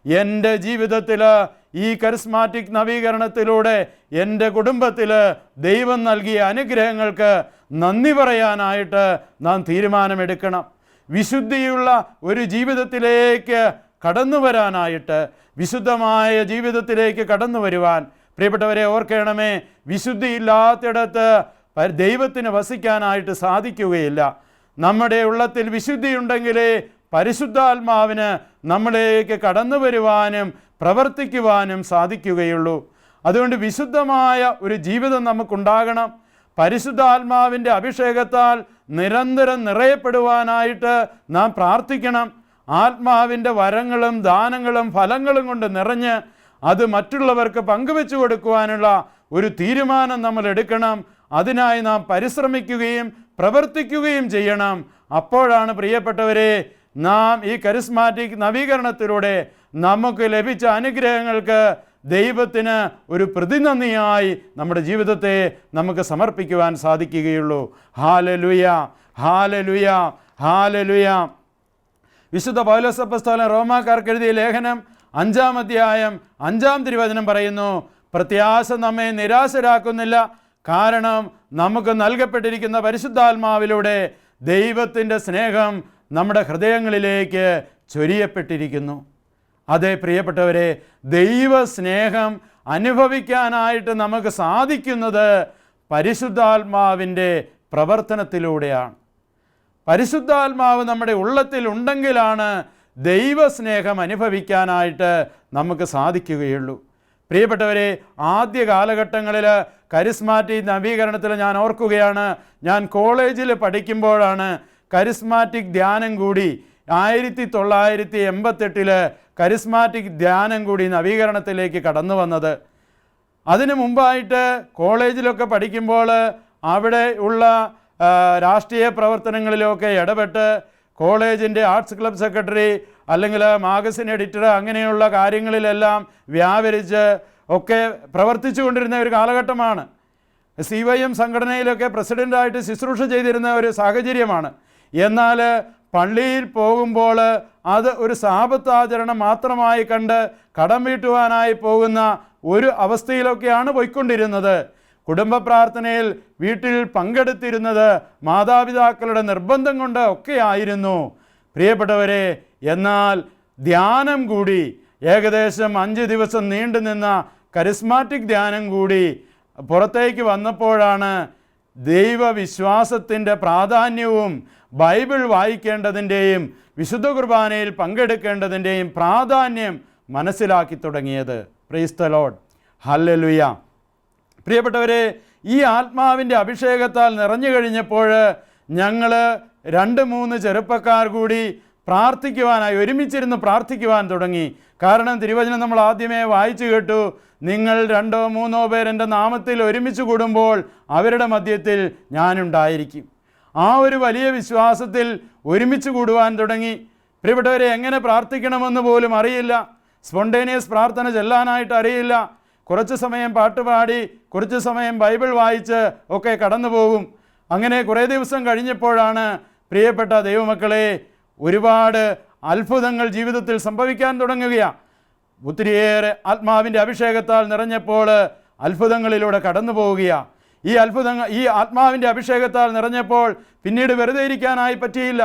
A: എൻ്റെ ജീവിതത്തിൽ ഈ കരിസ്മാറ്റിക് നവീകരണത്തിലൂടെ എൻ്റെ കുടുംബത്തിൽ ദൈവം നൽകിയ അനുഗ്രഹങ്ങൾക്ക് നന്ദി പറയാനായിട്ട് നാം തീരുമാനമെടുക്കണം. വിശുദ്ധിയുള്ള ഒരു ജീവിതത്തിലേക്ക് കടന്നു വരാനായിട്ട്, വിശുദ്ധമായ ജീവിതത്തിലേക്ക് കടന്നു വരുവാൻ പ്രിയപ്പെട്ടവരെ ഓർക്കണമേ, വിശുദ്ധിയില്ലാത്തിടത്ത് ദൈവത്തിന് വസിക്കാനായിട്ട് സാധിക്കുകയില്ല. നമ്മുടെ ഉള്ളത്തിൽ വിശുദ്ധിയുണ്ടെങ്കിലേ പരിശുദ്ധാത്മാവിന് നമ്മളിലേക്ക് കടന്നു വരുവാനും പ്രവർത്തിക്കുവാനും സാധിക്കുകയുള്ളൂ. അതുകൊണ്ട് വിശുദ്ധമായ ഒരു ജീവിതം നമുക്കുണ്ടാകണം. പരിശുദ്ധാത്മാവിൻ്റെ അഭിഷേകത്താൽ നിരന്തരം നിറയപ്പെടുവാനായിട്ട് നാം പ്രാർത്ഥിക്കണം. ആത്മാവിൻ്റെ വരങ്ങളും ദാനങ്ങളും ഫലങ്ങളും കൊണ്ട് നിറഞ്ഞ് അത് മറ്റുള്ളവർക്ക് പങ്കുവെച്ചു കൊടുക്കുവാനുള്ള ഒരു തീരുമാനം നമ്മൾ എടുക്കണം. അതിനായി നാം പരിശ്രമിക്കുകയും പ്രവർത്തിക്കുകയും ചെയ്യണം. അപ്പോഴാണ് പ്രിയപ്പെട്ടവരെ നാം ഈ കരിസ്മാറ്റിക് നവീകരണത്തിലൂടെ നമുക്ക് ലഭിച്ച അനുഗ്രഹങ്ങൾക്ക് ദൈവത്തിന് ഒരു പ്രതിനന്ദിയായി നമ്മുടെ ജീവിതത്തെ നമുക്ക് സമർപ്പിക്കുവാൻ സാധിക്കുകയുള്ളൂ. Hallelujah, hallelujah, hallelujah. വിശുദ്ധ പൗലോസ് അപ്പോസ്തലൻ റോമാക്കാർക്ക് എഴുതിയ ലേഖനം 5-ാം അധ്യായം 5-ാം തിരുവചനം പറയുന്നു, പ്രത്യാശ നമ്മെ നിരാശരാക്കുന്നില്ല, കാരണം നമുക്ക് നൽകപ്പെട്ടിരിക്കുന്ന പരിശുദ്ധാത്മാവിലൂടെ ദൈവത്തിൻ്റെ സ്നേഹം നമ്മുടെ ഹൃദയങ്ങളിലേക്ക് ചൊരിയപ്പെട്ടിരിക്കുന്നു. അതേ പ്രിയപ്പെട്ടവരെ, ദൈവസ്നേഹം അനുഭവിക്കാനായിട്ട് നമുക്ക് സാധിക്കുന്നത് പരിശുദ്ധാത്മാവിൻ്റെ പ്രവർത്തനത്തിലൂടെയാണ്. പരിശുദ്ധാത്മാവ് നമ്മുടെ ഉള്ളത്തിൽ ഉണ്ടെങ്കിലാണ് ദൈവസ്നേഹം അനുഭവിക്കാനായിട്ട് നമുക്ക് സാധിക്കുകയുള്ളൂ. പ്രിയപ്പെട്ടവരെ, ആദ്യ കാലഘട്ടങ്ങളിൽ കരിസ്മാറ്റിക് നവീകരണത്തിൽ ഞാൻ ഓർക്കുകയാണ്, ഞാൻ കോളേജിൽ പഠിക്കുമ്പോഴാണ് കരിസ്മാറ്റിക് ധ്യാനം കൂടി 1988 കരിസ്മാറ്റിക് ധ്യാനം കൂടി നവീകരണത്തിലേക്ക് കടന്നു വന്നത്. അതിനു മുമ്പായിട്ട് കോളേജിലൊക്കെ പഠിക്കുമ്പോൾ അവിടെ ഉള്ള രാഷ്ട്രീയ പ്രവർത്തനങ്ങളിലൊക്കെ ഇടപെട്ട് കോളേജിൻ്റെ ആർട്സ് ക്ലബ് സെക്രട്ടറി അല്ലെങ്കിൽ മാഗസിൻ എഡിറ്റർ അങ്ങനെയുള്ള കാര്യങ്ങളിലെല്ലാം വ്യാപരിച്ച് ഒക്കെ പ്രവർത്തിച്ചു കൊണ്ടിരുന്ന ഒരു കാലഘട്ടമാണ്. CYM സംഘടനയിലൊക്കെ പ്രസിഡൻ്റായിട്ട് ശുശ്രൂഷ ചെയ്തിരുന്ന ഒരു സാഹചര്യമാണ്. എന്നാൽ പള്ളിയിൽ പോകുമ്പോൾ അത് ഒരു സാപത്താചരണം മാത്രമായി കണ്ട് കടം വീട്ടുവാനായി പോകുന്ന ഒരു അവസ്ഥയിലൊക്കെയാണ് പോയിക്കൊണ്ടിരുന്നത്. കുടുംബ പ്രാർത്ഥനയിൽ വീട്ടിൽ പങ്കെടുത്തിരുന്നത് മാതാപിതാക്കളുടെ നിർബന്ധം കൊണ്ട് ഒക്കെ ആയിരുന്നു പ്രിയപ്പെട്ടവരെ. എന്നാൽ ധ്യാനം കൂടി ഏകദേശം 5 ദിവസം നീണ്ടു നിന്ന കരിസ്മാറ്റിക് ധ്യാനം കൂടി പുറത്തേക്ക് വന്നപ്പോഴാണ് ദൈവവിശ്വാസത്തിൻ്റെ പ്രാധാന്യവും ബൈബിൾ വായിക്കേണ്ടതിൻ്റെയും വിശുദ്ധ കുർബാനയിൽ പങ്കെടുക്കേണ്ടതിൻ്റെയും പ്രാധാന്യം മനസ്സിലാക്കി തുടങ്ങിയത്. Price the lord, hallelujah. പ്രിയപ്പെട്ടവരെ, ഈ ആത്മാവിൻ്റെ അഭിഷേകത്താൽ നിറഞ്ഞു കഴിഞ്ഞപ്പോൾ ഞങ്ങൾ 2-3 ചെറുപ്പക്കാർ കൂടി പ്രാർത്ഥിക്കുവാനായി ഒരുമിച്ചിരുന്ന് പ്രാർത്ഥിക്കുവാൻ തുടങ്ങി. കാരണം തിരുവചനം നമ്മൾ ആദ്യമേ വായിച്ചു കേട്ടു, നിങ്ങൾ 2-3 പേർ എൻ്റെ നാമത്തിൽ ഒരുമിച്ച് കൂടുമ്പോൾ അവരുടെ മധ്യത്തിൽ ഞാനുണ്ടായിരിക്കും. ആ ഒരു വലിയ വിശ്വാസത്തിൽ ഒരുമിച്ച് കൂടുവാൻ തുടങ്ങി. പ്രിയപ്പെട്ടവരെ, എങ്ങനെ പ്രാർത്ഥിക്കണമെന്ന് പോലും അറിയില്ല. സ്പോണ്ടേനിയസ് പ്രാർത്ഥന ചെല്ലാനായിട്ട് അറിയില്ല. കുറച്ച് സമയം പാട്ടുപാടി കുറച്ച് സമയം ബൈബിൾ വായിച്ച് ഒക്കെ കടന്നു പോകും. അങ്ങനെ കുറേ ദിവസം കഴിഞ്ഞപ്പോഴാണ് പ്രിയപ്പെട്ട ദൈവമക്കളെ ഒരുപാട് അത്ഭുതങ്ങൾ ജീവിതത്തിൽ സംഭവിക്കാൻ തുടങ്ങുകയാണ്. ഒത്തിരിയേറെ ആത്മാവിൻ്റെ അഭിഷേകത്താൽ നിറഞ്ഞപ്പോൾ അത്ഭുതങ്ങളിലൂടെ കടന്നു പോവുകയാണ്. ഈ ആത്മാവിൻ്റെ അഭിഷേകത്താൽ നിറഞ്ഞപ്പോൾ പിന്നീട് വെറുതെ ഇരിക്കാനായി പറ്റിയില്ല.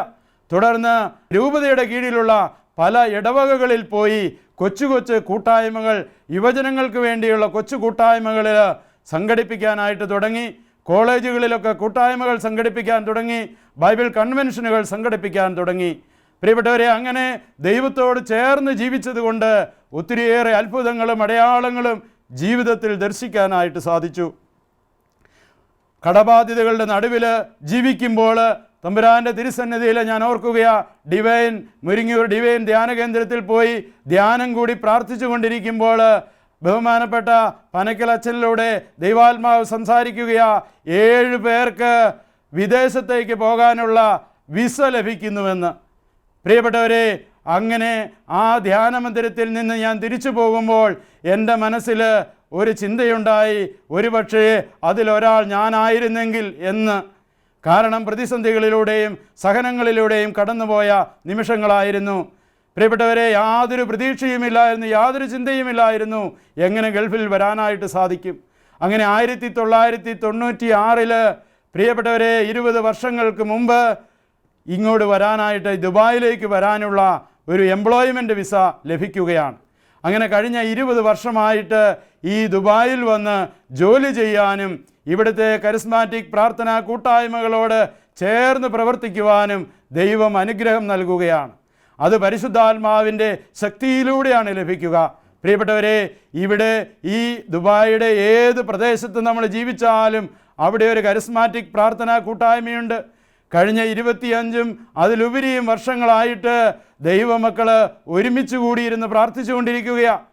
A: തുടർന്ന് രൂപതയുടെ കീഴിലുള്ള പല ഇടവകകളിൽ പോയി കൊച്ചു കൊച്ചു കൂട്ടായ്മകൾ, യുവജനങ്ങൾക്ക് വേണ്ടിയുള്ള കൊച്ചു കൂട്ടായ്മകൾ സംഘടിപ്പിക്കാനായിട്ട് തുടങ്ങി. കോളേജുകളിലൊക്കെ കൂട്ടായ്മകൾ സംഘടിപ്പിക്കാൻ തുടങ്ങി. ബൈബിൾ കൺവെൻഷനുകൾ സംഘടിപ്പിക്കാൻ തുടങ്ങി. പ്രിയപ്പെട്ടവരെ, അങ്ങനെ ദൈവത്തോട് ചേർന്ന് ജീവിച്ചതുകൊണ്ട് ഒത്തിരിയേറെ അത്ഭുതങ്ങളും അടയാളങ്ങളും ജീവിതത്തിൽ ദർശിക്കാനായിട്ട് സാധിച്ചു. കടബാധ്യതകളുടെ നടുവിൽ ജീവിക്കുമ്പോൾ തമ്പുരാൻ്റെ തിരുസന്നിധിയിൽ ഞാൻ ഓർക്കുകയാണ്, മുരിങ്ങൂർ ഡിവൈൻ ധ്യാന കേന്ദ്രത്തിൽ പോയി ധ്യാനം കൂടി പ്രാർത്ഥിച്ചു കൊണ്ടിരിക്കുമ്പോൾ ബഹുമാനപ്പെട്ട പനക്കൽ അച്ഛനിലൂടെ ദൈവാത്മാവ് സംസാരിക്കുകയാണ്, 7 പേർക്ക് വിദേശത്തേക്ക് പോകാനുള്ള വിസ ലഭിക്കുന്നുവെന്ന്. പ്രിയപ്പെട്ടവരെ, അങ്ങനെ ആ ധ്യാനമന്ദിരത്തിൽ നിന്ന് ഞാൻ തിരിച്ചു പോകുമ്പോൾ എൻ്റെ മനസ്സിൽ ഒരു ചിന്തയുണ്ടായി, ഒരുപക്ഷേ അതിലൊരാൾ ഞാനായിരുന്നെങ്കിൽ എന്ന്. കാരണം പ്രതിസന്ധികളിലൂടെയും സഹനങ്ങളിലൂടെയും കടന്നുപോയ നിമിഷങ്ങളായിരുന്നു. പ്രിയപ്പെട്ടവരെ, യാതൊരു പ്രതീക്ഷയുമില്ലായിരുന്നു, യാതൊരു ചിന്തയുമില്ലായിരുന്നു എങ്ങനെ ഗൾഫിൽ വരാനായിട്ട് സാധിക്കും. അങ്ങനെ 1996 പ്രിയപ്പെട്ടവരെ 20 വർഷങ്ങൾക്ക് മുമ്പ് ഇങ്ങോട്ട് വരാനായിട്ട് ദുബായിലേക്ക് വരാനുള്ള ഒരു എംപ്ലോയ്മെൻറ്റ് വിസ ലഭിക്കുകയാണ്. അങ്ങനെ കഴിഞ്ഞ 20 വർഷമായിട്ട് ഈ ദുബായിൽ വന്ന് ജോലി ചെയ്യാനും ഇവിടുത്തെ കരിസ്മാറ്റിക് പ്രാർത്ഥനാ കൂട്ടായ്മകളോട് ചേർന്ന് പ്രവർത്തിക്കുവാനും ദൈവം അനുഗ്രഹം നൽകുകയാണ്. അത് പരിശുദ്ധാത്മാവിൻ്റെ ശക്തിയിലൂടെയാണ് ലഭിക്കുക. പ്രിയപ്പെട്ടവരെ, ഇവിടെ ഈ ദുബായിയുടെ ഏത് പ്രദേശത്ത് നമ്മൾ ജീവിച്ചാലും അവിടെ ഒരു കരിസ്മാറ്റിക് പ്രാർത്ഥനാ കൂട്ടായ്മയുണ്ട്. കഴിഞ്ഞ 25 അതിലുപരിയും വർഷങ്ങളായിട്ട് ദൈവമക്കൾ ഒരുമിച്ച് കൂടിയിരുന്ന് പ്രാർത്ഥിച്ചു കൊണ്ടിരിക്കുകയാണ്.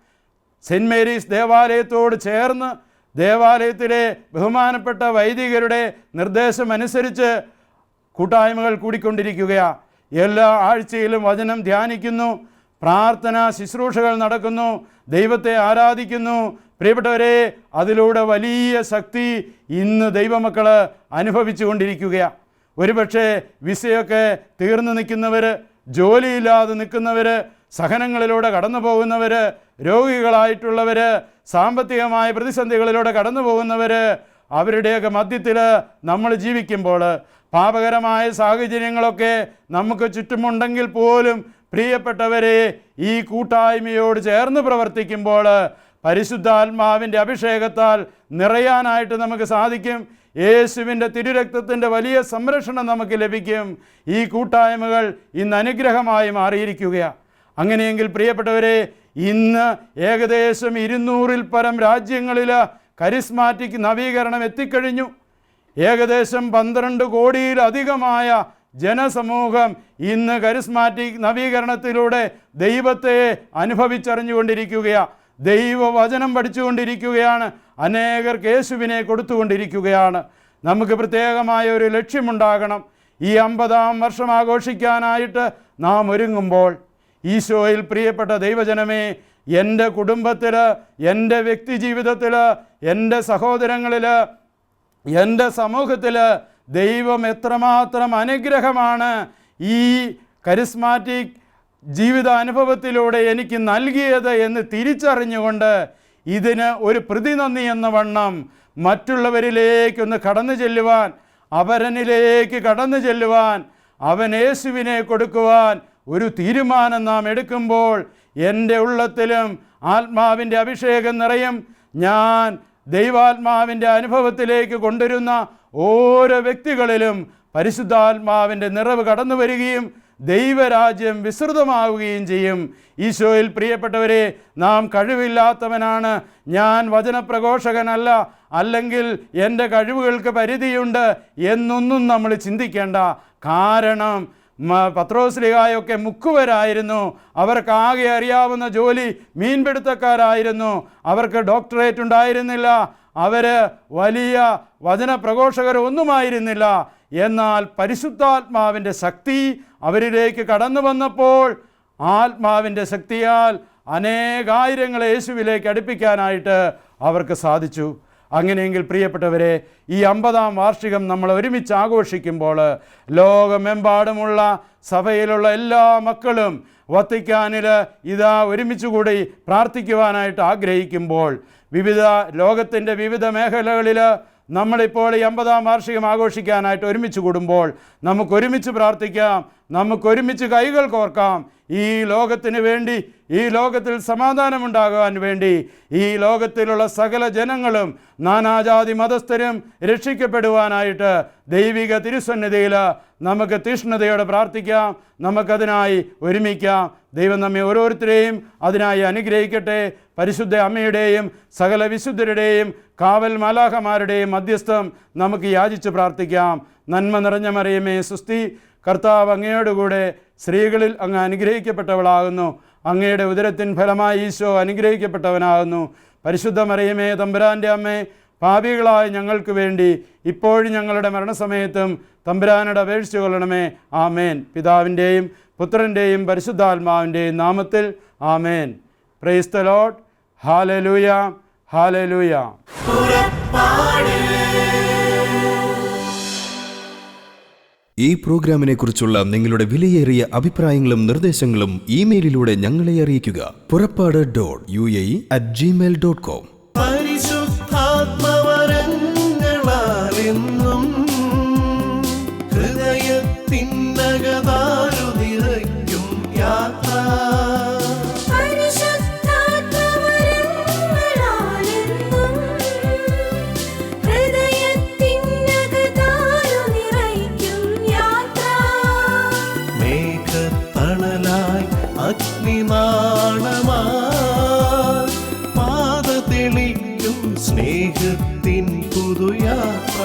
A: സെൻറ്റ് മേരീസ് ദേവാലയത്തോട് ചേർന്ന് ദേവാലയത്തിലെ ബഹുമാനപ്പെട്ട വൈദികരുടെ നിർദ്ദേശമനുസരിച്ച് കൂട്ടായ്മകൾ കൂടിക്കൊണ്ടിരിക്കുകയാണ്. എല്ലാ ആഴ്ചയിലും വചനം ധ്യാനിക്കുന്നു, പ്രാർത്ഥന ശുശ്രൂഷകൾ നടക്കുന്നു, ദൈവത്തെ ആരാധിക്കുന്നു. പ്രിയപ്പെട്ടവരെ, അതിലൂടെ വലിയ ശക്തി ഇന്ന് ദൈവമക്കൾ അനുഭവിച്ചു കൊണ്ടിരിക്കുകയാണ്. ഒരുപക്ഷെ വിസയൊക്കെ തീർന്നു നിൽക്കുന്നവർ, ജോലിയില്ലാതെ നിൽക്കുന്നവർ, സഹനങ്ങളിലൂടെ കടന്നു പോകുന്നവർ, രോഗികളായിട്ടുള്ളവർ, സാമ്പത്തികമായ പ്രതിസന്ധികളിലൂടെ കടന്നു പോകുന്നവർ, അവരുടെയൊക്കെ മധ്യത്തിൽ നമ്മൾ ജീവിക്കുമ്പോൾ പാപകരമായ സാഹചര്യങ്ങളൊക്കെ നമുക്ക് ചുറ്റുമുണ്ടെങ്കിൽ പോലും പ്രിയപ്പെട്ടവരെ, ഈ കൂട്ടായ്മയോട് ചേർന്ന് പ്രവർത്തിക്കുമ്പോൾ പരിശുദ്ധാത്മാവിൻ്റെ അഭിഷേകത്താൽ നിറയാനായിട്ട് നമുക്ക് സാധിക്കും. യേശുവിൻ്റെ തിരുരക്തത്തിൻ്റെ വലിയ സംരക്ഷണം നമുക്ക് ലഭിക്കും. ഈ കൂട്ടായ്മകൾ ഇന്ന് അനുഗ്രഹമായി മാറിയിരിക്കുകയാണ്. അങ്ങനെയെങ്കിൽ പ്രിയപ്പെട്ടവരെ, ഇന്ന് ഏകദേശം 200-ൽ പരം രാജ്യങ്ങളിൽ കരിസ്മാറ്റിക് നവീകരണം എത്തിക്കഴിഞ്ഞു. ഏകദേശം 12 കോടിയിലധികമായ ജനസമൂഹം ഇന്ന് കരിസ്മാറ്റിക് നവീകരണത്തിലൂടെ ദൈവത്തെ അനുഭവിച്ചറിഞ്ഞുകൊണ്ടിരിക്കുകയാണ്. ദൈവവചനം പഠിച്ചുകൊണ്ടിരിക്കുകയാണ്. അനേകർക്ക് യേശുവിനെ കൊടുത്തുകൊണ്ടിരിക്കുകയാണ്. നമുക്ക് പ്രത്യേകമായ ഒരു ലക്ഷ്യമുണ്ടാകണം. ഈ 50-ാം വർഷം ആഘോഷിക്കാനായിട്ട് നാം ഒരുങ്ങുമ്പോൾ ഈശോയിൽ പ്രിയപ്പെട്ട ദൈവജനമേ, എൻ്റെ കുടുംബത്തിൽ, എൻ്റെ വ്യക്തി ജീവിതത്തിൽ, എൻ്റെ സഹോദരങ്ങളിൽ, എൻ്റെ സമൂഹത്തിൽ ദൈവം എത്രമാത്രം അനുഗ്രഹമാണ് ഈ കരിസ്മാറ്റിക് ജീവിതാനുഭവത്തിലൂടെ എനിക്ക് നൽകിയത് എന്ന് തിരിച്ചറിഞ്ഞുകൊണ്ട് ഇതിന് ഒരു പ്രതിനന്ദി എന്ന വണ്ണം മറ്റുള്ളവരിലേക്കൊന്ന് കടന്നു ചെല്ലുവാൻ, അവരനിലേക്ക് കടന്നു ചെല്ലുവാൻ, അവൻ യേശുവിനെ കൊടുക്കുവാൻ ഒരു തീരുമാനം നാം എടുക്കുമ്പോൾ എൻ്റെ ഉള്ളത്തിലും ആത്മാവിൻ്റെ അഭിഷേകം നിറയും. ഞാൻ ദൈവാത്മാവിൻ്റെ അനുഭവത്തിലേക്ക് കൊണ്ടുവരുന്ന ഓരോ വ്യക്തികളിലും പരിശുദ്ധാത്മാവിൻ്റെ നിറവ് കടന്നു വരികയും ദൈവരാജ്യം വിസ്തൃതമാവുകയും ചെയ്യും. ഈശോയിൽ പ്രിയപ്പെട്ടവരെ, നാം കഴിവില്ലാത്തവനാണ്, ഞാൻ വചനപ്രഘോഷകനല്ല, അല്ലെങ്കിൽ എൻ്റെ കഴിവുകൾക്ക് പരിധിയുണ്ട് എന്നൊന്നും നമ്മൾ ചിന്തിക്കേണ്ട. കാരണം പത്രോസ്ലീഹായൊക്കെ മുക്കുവരായിരുന്നു. അവർക്ക് ആകെ അറിയാവുന്ന ജോലി മീൻപിടുത്തക്കാരായിരുന്നു. അവർക്ക് ഡോക്ടറേറ്റ് ഉണ്ടായിരുന്നില്ല. അവർ വലിയ വചനപ്രഘോഷകരൊന്നുമായിരുന്നില്ല. എന്നാൽ പരിശുദ്ധാത്മാവിൻ്റെ ശക്തി അവരിലേക്ക് കടന്നു വന്നപ്പോൾ ആത്മാവിൻ്റെ ശക്തിയാൽ അനേകായിരങ്ങളെ യേശുവിലേക്ക് അടുപ്പിക്കാനായിട്ട് അവർക്ക് സാധിച്ചു. അങ്ങനെയെങ്കിൽ പ്രിയപ്പെട്ടവരെ, ഈ 50-ാം വാർഷികം നമ്മൾ ഒരുമിച്ച് ആഘോഷിക്കുമ്പോൾ ലോകമെമ്പാടുമുള്ള സഭയിലുള്ള എല്ലാ മക്കളും വത്തിക്കാനിൽ ഇതാ ഒരുമിച്ച് കൂടി പ്രാർത്ഥിക്കുവാനായിട്ട് ആഗ്രഹിക്കുമ്പോൾ, ലോകത്തിൻ്റെ വിവിധ മേഖലകളിൽ നമ്മളിപ്പോൾ ഈ 50-ാം വാർഷികം ആഘോഷിക്കാനായിട്ട് ഒരുമിച്ച് കൂടുമ്പോൾ നമുക്കൊരുമിച്ച് പ്രാർത്ഥിക്കാം, നമുക്കൊരുമിച്ച് കൈകൾ കോർക്കാം. ഈ ലോകത്തിന് വേണ്ടി, ഈ ലോകത്തിൽ സമാധാനമുണ്ടാകാൻ വേണ്ടി, ഈ ലോകത്തിലുള്ള സകല ജനങ്ങളും നാനാജാതി മതസ്ഥരും രക്ഷിക്കപ്പെടുവാനായിട്ട് ദൈവിക തിരുസന്നിധിയിൽ നമുക്ക് തീഷ്ണതയോടെ പ്രാർത്ഥിക്കാം. നമുക്കതിനായി ഒരുമിക്കാം. ദൈവം നമ്മെ ഓരോരുത്തരെയും അതിനായി അനുഗ്രഹിക്കട്ടെ. പരിശുദ്ധ അമ്മയുടെയും സകല വിശുദ്ധരുടെയും കാവൽ മാലാഖമാരുടെയും മധ്യസ്ഥം നമുക്ക് യാചിച്ച് പ്രാർത്ഥിക്കാം. നന്മ നിറഞ്ഞ മറിയമേ സുസ്തി, കർത്താവ് അങ്ങയോടുകൂടെ സ്ത്രീകളിൽ അങ്ങ് അനുഗ്രഹിക്കപ്പെട്ടവളാകുന്നു. അങ്ങയുടെ ഉദരത്തിൻ ഫലമായി ഈശോ അനുഗ്രഹിക്കപ്പെട്ടവനാകുന്നു. പരിശുദ്ധ മറിയമേ തമ്പുരാൻ്റെ അമ്മേ, പാപികളായ ഞങ്ങൾക്ക് വേണ്ടി ഇപ്പോഴും ഞങ്ങളുടെ മരണസമയത്തും തമ്പുരാനോട് അപേക്ഷിച്ചു കൊള്ളണമേ. ആമേൻ. പിതാവിൻ്റെയും പുത്രൻ്റെയും പരിശുദ്ധാത്മാവിൻ്റെയും നാമത്തിൽ ആമേൻ. Praise the lord. ഹല്ലേലൂയ, ഹല്ലേലൂയ.
B: ഈ പ്രോഗ്രാമിനെ കുറിച്ചുള്ള നിങ്ങളുടെ വിലയേറിയ അഭിപ്രായങ്ങളും നിർദ്ദേശങ്ങളും ഇമെയിലിലൂടെ ഞങ്ങളെ അറിയിക്കുക. purappadu.uae@gmail.com.
C: പരിശുദ്ധാത്മവരങ്ങളാലെന്നും ഹൃദയത്തിനകതാരു നിറയ്ക്കും യാത്ര. അഗ്നിനാളമായി പാത തെളിക്കും സ്നേഹത്തിൻ പുതുയാത്ര.